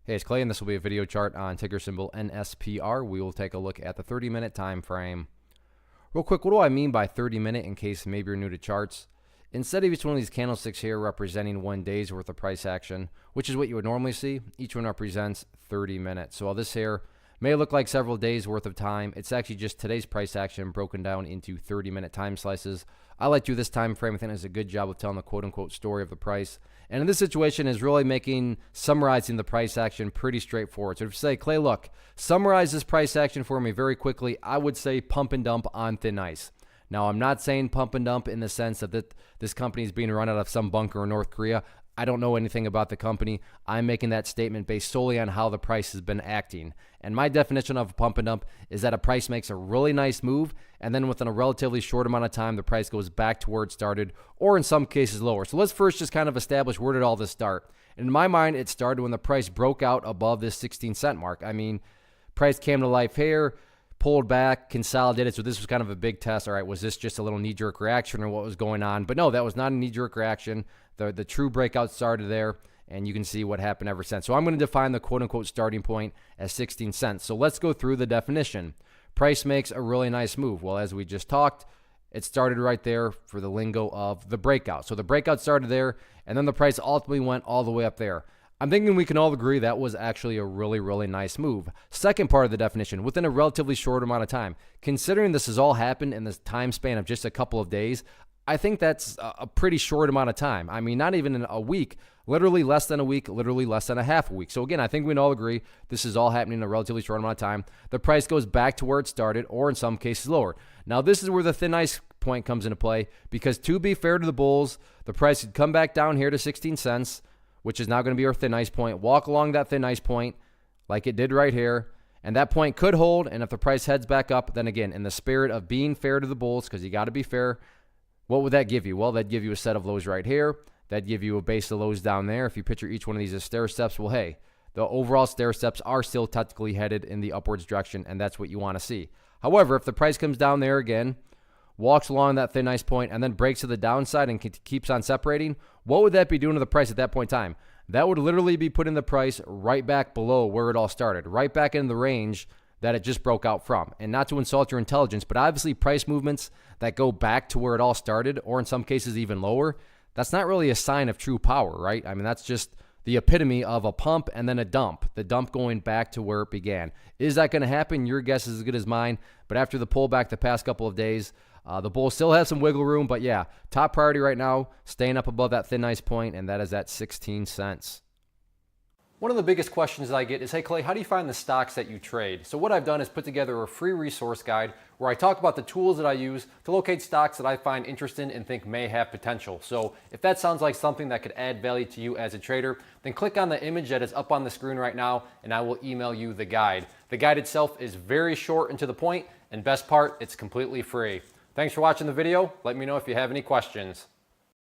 Hey, it's Clay, and this will be a video chart on ticker symbol NSPR. We will take a look at the 30-minute time frame. Real quick, what do I mean by 30-minute in case maybe you're new to charts? Instead of each one of these candlesticks here representing 1 day's worth of price action, which is what you would normally see, each one represents 30 minutes. So while this here may look like several days worth of time, it's actually just today's price action broken down into 30-minute time slices. I like to do this time frame. I think it's a good job of telling the quote-unquote story of the price. And in this situation is really summarizing the price action pretty straightforward. So if you say, Clay, look, summarize this price action for me very quickly, I would say pump and dump on thin ice. Now, I'm not saying pump and dump in the sense that this company is being run out of some bunker in North Korea. I don't know anything about the company. I'm making that statement based solely on how the price has been acting. And my definition of a pump and dump is that a price makes a really nice move, and then within a relatively short amount of time, the price goes back to where it started, or in some cases lower. So let's first just kind of establish, where did all this start? In my mind, it started when the price broke out above this 16-cent mark. I mean, price came to life here, pulled back, consolidated. So this was kind of a big test. All right, was this just a little knee-jerk reaction or what was going on? But no, that was not a knee-jerk reaction. The true breakout started there, and you can see what happened ever since. So I'm going to define the quote-unquote starting point as 16 cents. So let's go through the definition. Price makes a really nice move. Well, as we just talked, it started right there for the lingo of the breakout. So the breakout started there, and then the price ultimately went all the way up there. I'm thinking we can all agree that was actually a really, really nice move. Second part of the definition, within a relatively short amount of time. Considering this has all happened in this time span of just a couple of days, I think that's a pretty short amount of time. I mean, not even in a week, literally less than a week, literally less than a half a week. So again, I think we can all agree this is all happening in a relatively short amount of time. The price goes back to where it started, or in some cases lower. Now, this is where the thin ice point comes into play, because to be fair to the bulls, the price could come back down here to 16 cents, which is now going to be our thin ice point, walk along that thin ice point like it did right here, and that point could hold, and if the price heads back up, then again, in the spirit of being fair to the bulls, because you got to be fair, what would that give you? Well, that'd give you a set of lows right here. That'd give you a base of lows down there. If you picture each one of these as stair steps, well, hey, the overall stair steps are still technically headed in the upwards direction, and that's what you want to see. However, if the price comes down there again, walks along that thin ice point, and then breaks to the downside and keeps on separating, what would that be doing to the price at that point in time? That would literally be putting the price right back below where it all started, right back in the range that it just broke out from. And not to insult your intelligence, but obviously price movements that go back to where it all started, or in some cases even lower, that's not really a sign of true power, right? I mean, that's just the epitome of a pump and then a dump, the dump going back to where it began. Is that going to happen? Your guess is as good as mine. But after the pullback the past couple of days, the bulls still have some wiggle room. But yeah, top priority right now, staying up above that thin ice point, and that is at 16 cents. One of the biggest questions that I get is, hey Clay, how do you find the stocks that you trade? So what I've done is put together a free resource guide where I talk about the tools that I use to locate stocks that I find interesting and think may have potential. So if that sounds like something that could add value to you as a trader, then click on the image that is up on the screen right now, and I will email you the guide. The guide itself is very short and to the point, and best part, it's completely free. Thanks for watching the video. Let me know if you have any questions.